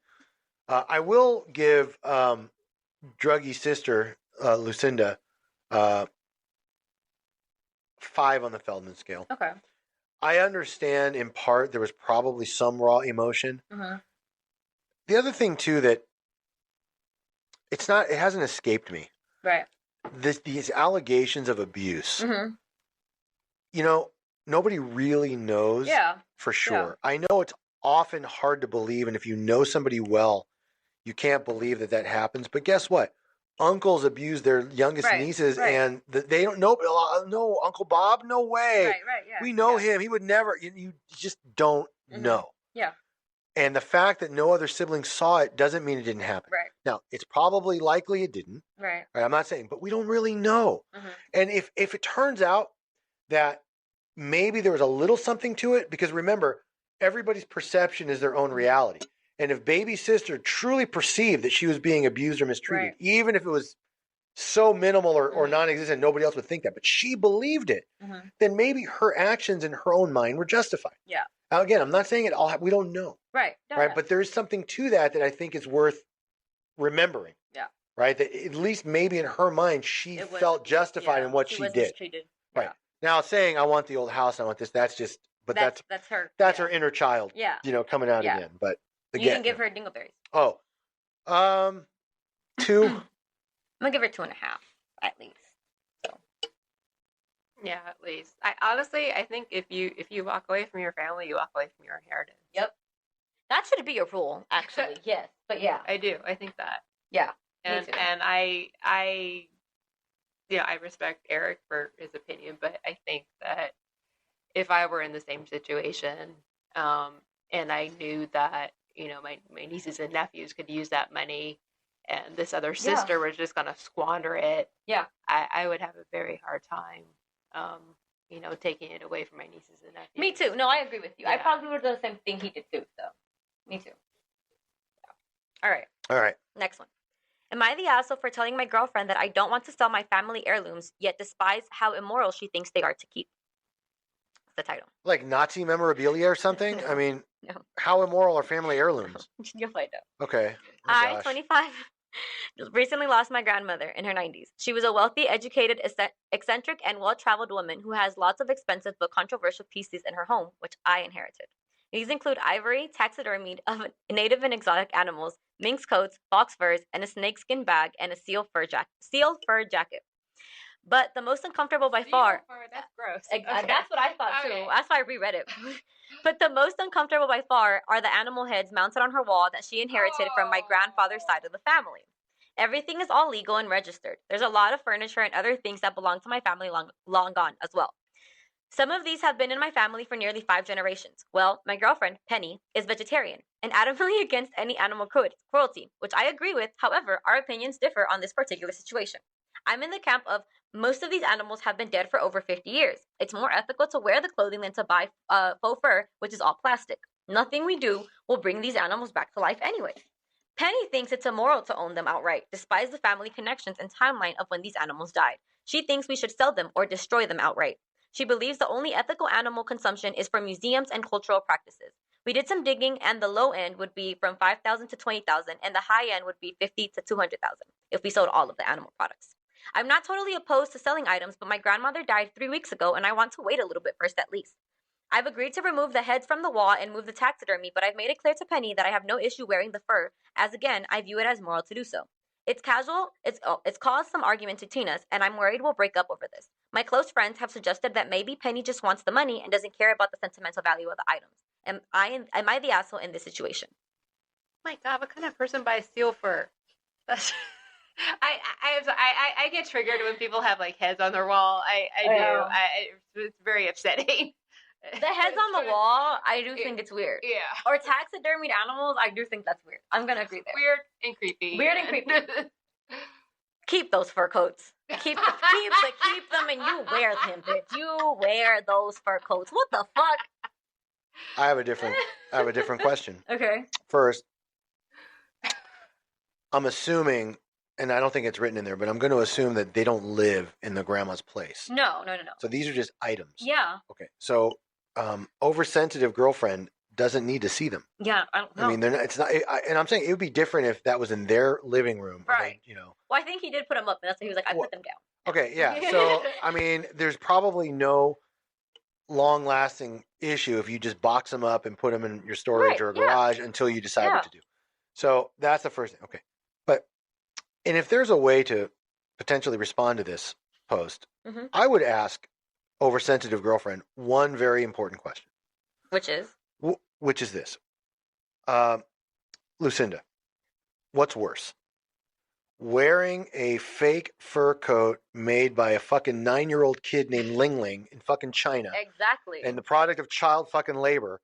I will give Druggy's sister, Lucinda, 5 on the Feldman scale. Okay. I understand in part there was probably some raw emotion. The other thing too that it hasn't escaped me. Right. These allegations of abuse. Nobody really knows for sure. Yeah. I know it's often hard to believe, and if you know somebody well, you can't believe that happens. But guess what? Uncles abuse their youngest nieces, and they don't know. No, Uncle Bob, no way. Right. Yeah. We know him. He would never. You just don't know. Yeah. And the fact that no other siblings saw it doesn't mean it didn't happen. Right. Now, it's probably likely it didn't. Right. I'm not saying, but we don't really know. And if it turns out that maybe there was a little something to it, because remember, everybody's perception is their own reality. And if baby sister truly perceived that she was being abused or mistreated, even if it was so minimal or non-existent, nobody else would think that, but she believed it, then maybe her actions in her own mind were justified. Yeah. Now, again, I'm not saying it all. We don't know. Right. But there is something to that I think is worth remembering. Yeah. Right. That at least maybe in her mind, she felt justified in what she did. Mistreated. Right. Yeah. Now, saying I want the old house, I want this. That's just. But that's her. That's her inner child. Yeah. Coming out again. But again, you didn't give her dingleberries. Oh. 2. I'm gonna give her 2.5 at least. So. Yeah, at least. I think if you walk away from your family, you walk away from your inheritance. Yep. That should be a rule, actually. Yes, but yeah. I do. I think that. Yeah. And I respect Eric for his opinion, but I think that if I were in the same situation, and I knew that my nieces and nephews could use that money, and this other sister was just gonna squander it. Yeah. I would have a very hard time. Taking it away from my nieces and nephews. Me too. No, I agree with you. Yeah. I probably would have done the same thing he did too. So, me too. Yeah. All right. Next one. Am I the asshole for telling my girlfriend that I don't want to sell my family heirlooms, yet despise how immoral she thinks they are to keep? That's the title. Like Nazi memorabilia or something? No. I mean, no. How immoral are family heirlooms? You'll find out. Okay. I, 25, recently lost my grandmother in her 90s. She was a wealthy, educated, eccentric, and well-traveled woman who has lots of expensive but controversial pieces in her home, which I inherited. These include ivory, taxidermied of native and exotic animals, minx coats, fox furs, and a snakeskin bag, and a seal fur jacket. But the most uncomfortable by far... That's gross. Okay. That's what I thought, too. That's why I reread it. But the most uncomfortable by far are the animal heads mounted on her wall that she inherited from my grandfather's side of the family. Everything is all legal and registered. There's a lot of furniture and other things that belong to my family long gone as well. Some of these have been in my family for nearly 5 generations. Well, my girlfriend, Penny, is vegetarian and adamantly against any animal cruelty, which I agree with. However, our opinions differ on this particular situation. I'm in the camp of most of these animals have been dead for over 50 years. It's more ethical to wear the clothing than to buy faux fur, which is all plastic. Nothing we do will bring these animals back to life anyway. Penny thinks it's immoral to own them outright, despite the family connections and timeline of when these animals died. She thinks we should sell them or destroy them outright. She believes the only ethical animal consumption is for museums and cultural practices. We did some digging, and the low end would be from 5,000 to 20,000, and the high end would be 50 to 200,000 if we sold all of the animal products. I'm not totally opposed to selling items, but my grandmother died 3 weeks ago, and I want to wait a little bit first at least. I've agreed to remove the heads from the wall and move the taxidermy, but I've made it clear to Penny that I have no issue wearing the fur, as again, I view it as moral to do so. It's casual, it's caused some argument between us, and I'm worried we'll break up over this. My close friends have suggested that maybe Penny just wants the money and doesn't care about the sentimental value of the items. Am I the asshole in this situation? My God, what kind of person buys seal fur? That's... I get triggered when people have like heads on their wall. I do. It's very upsetting. The heads on the wall, I do think it's weird. Yeah. Or taxidermied animals, I do think that's weird. I'm gonna agree there. Weird and creepy. Weird and creepy. Keep those fur coats. Keep them, and you wear them, bitch. You wear those fur coats. What the fuck? I have a different question. Okay. First, I'm assuming, and I don't think it's written in there, but I'm going to assume that they don't live in the grandma's place. No. So these are just items. Yeah. Okay. So, oversensitive girlfriend doesn't need to see them. Yeah, I don't know. I mean, they're not, it's not, and I'm saying it would be different if that was in their living room. Right. They, Well, I think he did put them up, and that's why he was like, I put them down. Okay, yeah. So, I mean, there's probably no long-lasting issue if you just box them up and put them in your storage or garage until you decide what to do. So that's the first thing. Okay. And if there's a way to potentially respond to this post, I would ask oversensitive girlfriend one very important question. Which is? Which is this. Lucinda, what's worse? Wearing a fake fur coat made by a fucking 9-year-old kid named Ling Ling in fucking China. Exactly. And the product of child fucking labor.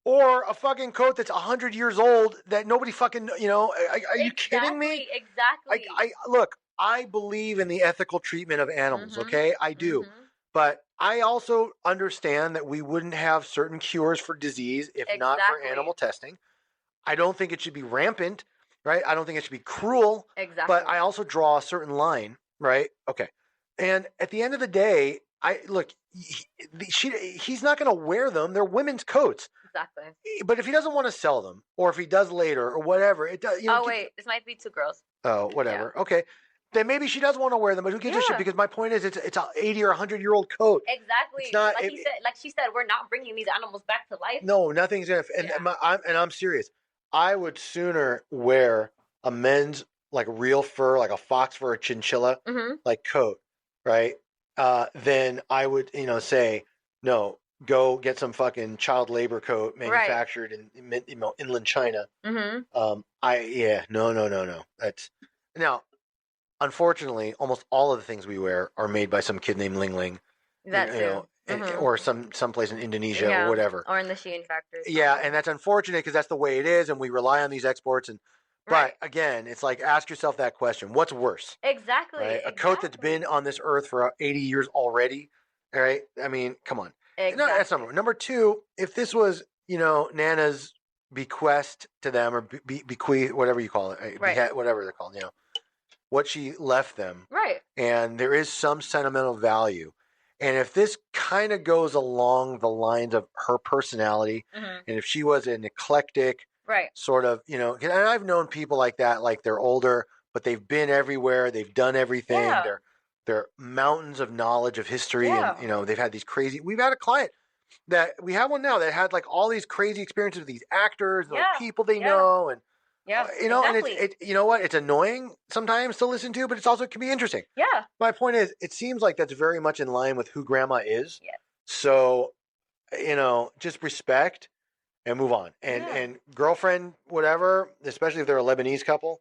Or a fucking coat that's 100 years old that nobody fucking, are you kidding me? Exactly. Look, I believe in the ethical treatment of animals, okay? I do. But I also understand that we wouldn't have certain cures for disease if not for animal testing. I don't think it should be rampant, right? I don't think it should be cruel. Exactly. But I also draw a certain line, right? Okay. And at the end of the day, he's not going to wear them. They're women's coats. Exactly. But if he doesn't want to sell them, or if he does later, or whatever, it does. Wait, this might be 2 girls. Oh, whatever. Yeah. Okay, then maybe she does want to wear them, but who gives a shit? Because my point is, it's an 80 or 100-year-old coat. Exactly. It's not, like she said, we're not bringing these animals back to life. No, nothing's gonna. And I'm serious. I would sooner wear a men's like real fur, like a fox fur or chinchilla, like coat, right? Then I would, say no. Go get some fucking child labor coat manufactured in inland China. No. That's now, unfortunately, almost all of the things we wear are made by some kid named Ling Ling. Or some place in Indonesia or whatever, or in the Shein factory. Yeah, and that's unfortunate because that's the way it is, and we rely on these exports. But again, it's like ask yourself that question: what's worse? Exactly. Right? A coat that's been on this earth for 80 years already. All right. I mean, come on. Exactly. No, that's number one. Number two, if this was, Nana's bequest to them or bequeath, whatever you call it, whatever they're called, what she left them. Right. And there is some sentimental value. And if this kind of goes along the lines of her personality, and if she was an eclectic sort of, and I've known people like that, like they're older, but they've been everywhere. They've done everything. Yeah. They're mountains of knowledge of history, and they've had these crazy. We've had a client that we have one now that had like all these crazy experiences with these actors, and like people they know, and exactly. and you know what? It's annoying sometimes to listen to, but it's also it can be interesting. Yeah. My point is, it seems like that's very much in line with who Grandma is. Yeah. So, just respect and move on, and girlfriend, whatever, especially if they're a Lebanese couple.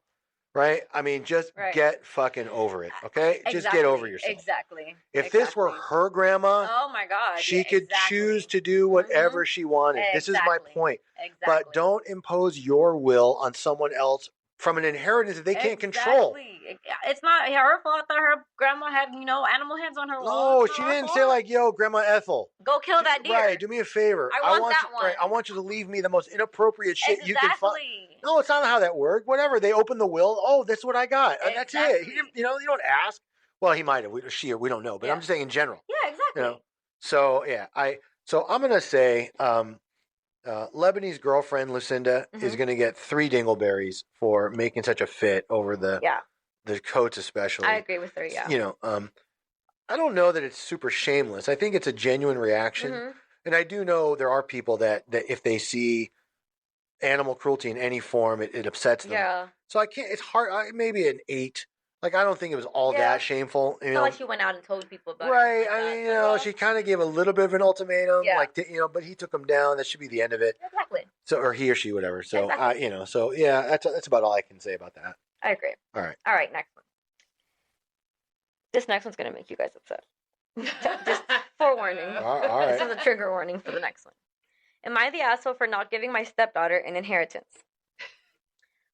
right? I mean, just get fucking over it, okay? Just get over yourself. Exactly. If this were her grandma, oh my God, she could choose to do whatever she wanted. This is my point. Exactly. But don't impose your will on someone else from an inheritance that they can't control. It's not her fault that her grandma had, animal heads on her No, wall. she didn't say like, yo, Grandma Ethel. Go kill that deer. Right, do me a favor. I want that one. Right, I want you to leave me the most inappropriate shit you can find. No, it's not how that worked. Whatever, they opened the will. Oh, that's what I got. And that's it. You don't ask. Well, he might have. We don't know. But I'm just saying in general. Yeah, exactly. So, yeah, I'm going to say Lebanese girlfriend Lucinda is going to get 3 dingleberries for making such a fit over the coats especially. I agree with her, yeah. I don't know that it's super shameless. I think it's a genuine reaction. And I do know there are people that if they see animal cruelty in any form, it upsets them. Yeah. So I can't, it's hard, maybe an 8. Like, I don't think it was all that shameful. It's not like she went out and told people about it. Right. I mean, she kind of gave a little bit of an ultimatum. Yeah. But he took him down. That should be the end of it. Exactly. So, or he or she, whatever. So, that's about all I can say about that. I agree. All right. All right, next one. This next one's going to make you guys upset. Just forewarning. All right. This is a trigger warning for the next one. Am I the asshole for not giving my stepdaughter an inheritance?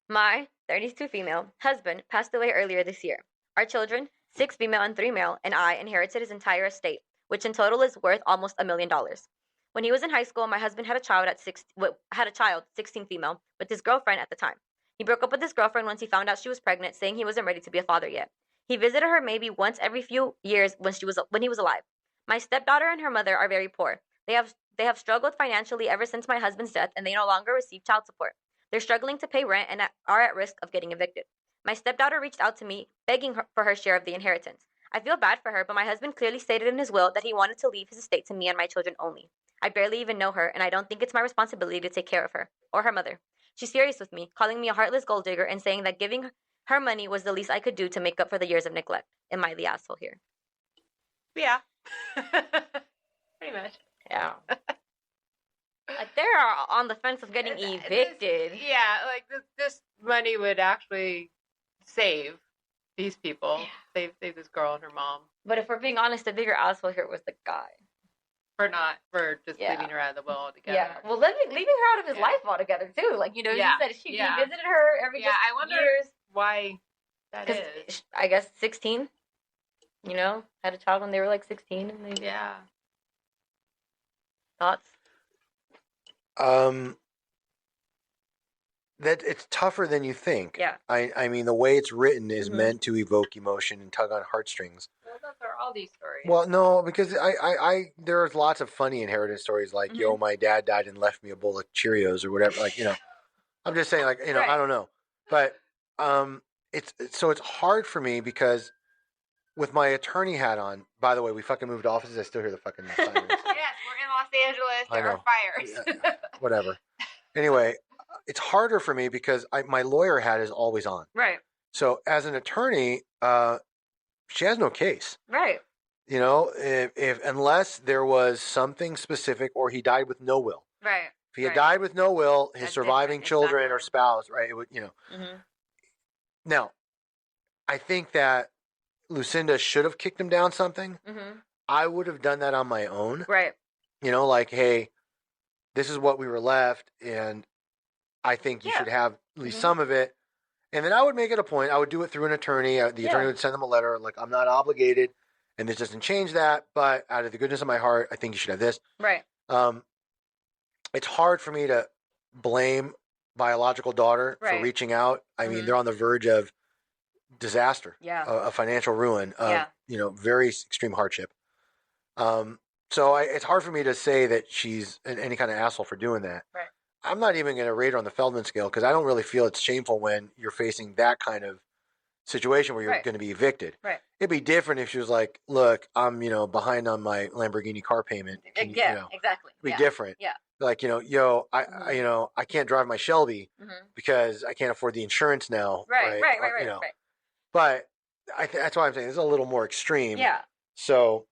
My 32 female husband passed away earlier this year. Our children, 6 female and 3 male, and I inherited his entire estate, which in total is worth almost $1 million. When he was in high school, my husband had a child, 16 female, with his girlfriend at the time. He broke up with his girlfriend once he found out she was pregnant, saying he wasn't ready to be a father yet. He visited her maybe once every few years when he was alive. My stepdaughter and her mother are very poor. They have struggled financially ever since my husband's death, and they no longer receive child support. They're struggling to pay rent and are at risk of getting evicted. My stepdaughter reached out to me, begging for her share of the inheritance. I feel bad for her, but my husband clearly stated in his will that he wanted to leave his estate to me and my children only. I barely even know her, and I don't think it's my responsibility to take care of her, or her mother. She's furious with me, calling me a heartless gold digger and saying that giving her money was the least I could do to make up for the years of neglect. Am I the asshole here? Yeah. Pretty much. Yeah. Like, they're on the fence of getting evicted. This money would actually save these people. Yeah. Save this girl and her mom. But if we're being honest, the bigger asshole here was the guy. For just leaving her out of the will altogether. Yeah. Well, leaving her out of his life altogether, too. Like, he said he visited her every I wonder years. Why that is. I guess 16. Had a child when they were like 16. And they... Yeah. Thoughts? That it's tougher than you think. Yeah. I mean, the way it's written is meant to evoke emotion and tug on heartstrings. Well, those are all these stories. Well, no, because there's lots of funny inheritance stories like, yo, my dad died and left me a bowl of Cheerios or whatever. Like, I'm just saying, like, I don't know. But it's hard for me because with my attorney hat on, by the way, we fucking moved offices. I still hear the fucking sirens. Yes, we're in Los Angeles. There are fires. Yeah, whatever. Anyway, it's harder for me because my lawyer hat is always on. Right. So as an attorney, she has no case. Right. If unless there was something specific or he died with no will. Right. If he had died with no will, his surviving children or spouse, right? It would, Now, I think that Lucinda should have kicked him down something. I would have done that on my own. Right. Like, hey, this is what we were left, and I think you should have at least some of it. And then I would make it a point. I would do it through an attorney. The attorney would send them a letter, like, I'm not obligated, and this doesn't change that, but out of the goodness of my heart, I think you should have this. Right. It's hard for me to blame biological daughter for reaching out. I mean, they're on the verge of disaster, a financial ruin, very extreme hardship. So it's hard for me to say that she's any kind of asshole for doing that. Right. I'm not even going to rate her on the Feldman scale because I don't really feel it's shameful when you're facing that kind of situation where you're going to be evicted. Right. It'd be different if she was like, look, I'm, behind on my Lamborghini car payment. Exactly. It'd be different. Yeah. Like, I can't drive my Shelby because I can't afford the insurance now. Right. But that's why I'm saying it's a little more extreme. Yeah. So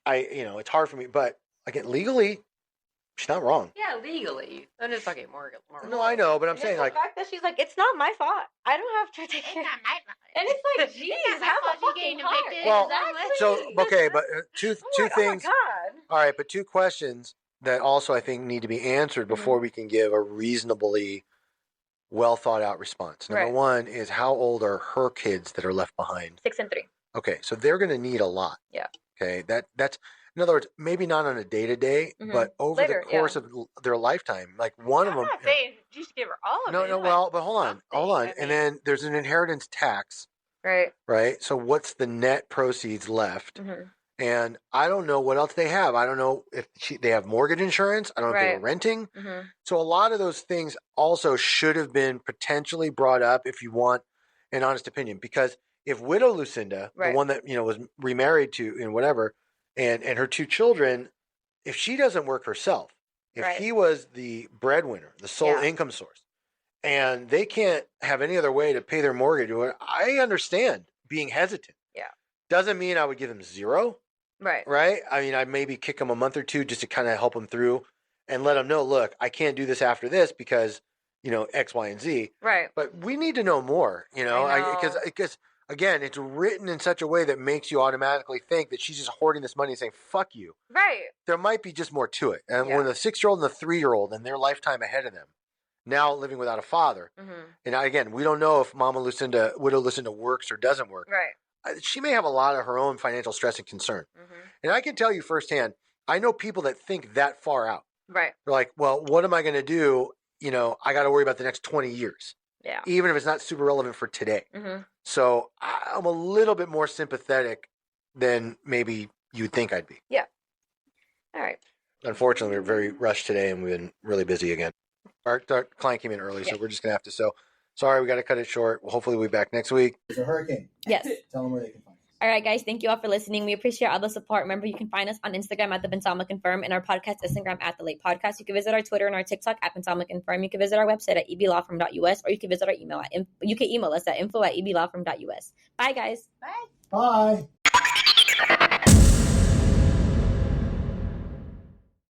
it's hard for me, but again, legally, She's not wrong. Yeah, legally. I'm just talking more. No, I know, but I'm saying the like fact that she's like, it's not my fault. I don't have to take care. It's not my fault. And it's like, geez, have a fucking heart. Well, Exactly. so okay, but two things. Oh my God. All right, but two questions that also I think need to be answered before we can give a reasonably well thought out response. Number one is, how old are her kids that are left behind? 6 and 3. Okay, so they're going to need a lot. Yeah. Okay, that's in other words, maybe not on a day to day, but over the course of their lifetime, like one of them. I'm not saying you should give her all of it. No. Well, but hold on, and then there's an inheritance tax. Right. Right. So what's the net proceeds left? And I don't know what else they have. I don't know if they have mortgage insurance. I don't know if they were renting. So a lot of those things also should have been potentially brought up if you want an honest opinion. Because if widow Lucinda, the one that was remarried to and whatever, and her 2 children, if she doesn't work herself, if he was the breadwinner, the sole income source, and they can't have any other way to pay their mortgage, I understand being hesitant. Yeah. Doesn't mean I would give them 0. Right. I mean, I'd maybe kick them a month or 2 just to kind of help them through and let them know, look, I can't do this after this because, X, Y, and Z. Right. But we need to know more, because again, it's written in such a way that makes you automatically think that she's just hoarding this money and saying, fuck you. Right. There might be just more to it. And when the 6-year-old and the 3-year-old and their lifetime ahead of them, now living without a father. And again, we don't know if widow Lucinda works or doesn't work. Right. She may have a lot of her own financial stress and concern. And I can tell you firsthand, I know people that think that far out. Right. They're like, well, what am I going to do? I got to worry about the next 20 years. Yeah. Even if it's not super relevant for today. So I'm a little bit more sympathetic than maybe you'd think I'd be. Yeah. All right. Unfortunately, we're very rushed today and we've been really busy again. Our client came in early, so we're just going to have to. So sorry, we got to cut it short. Well, hopefully we'll be back next week. It's a hurricane. Yes. Tell them where they can find us. All right, guys. Thank you all for listening. We appreciate all the support. Remember, you can find us on Instagram at the Bensama Confirm and our podcast Instagram at the Late Podcast. You can visit our Twitter and our TikTok at Bensama Confirm. You can visit our website at eblawfirm.us, or you can visit our email you can email us at info@eblawfirm.us. Bye, guys. Bye. Bye.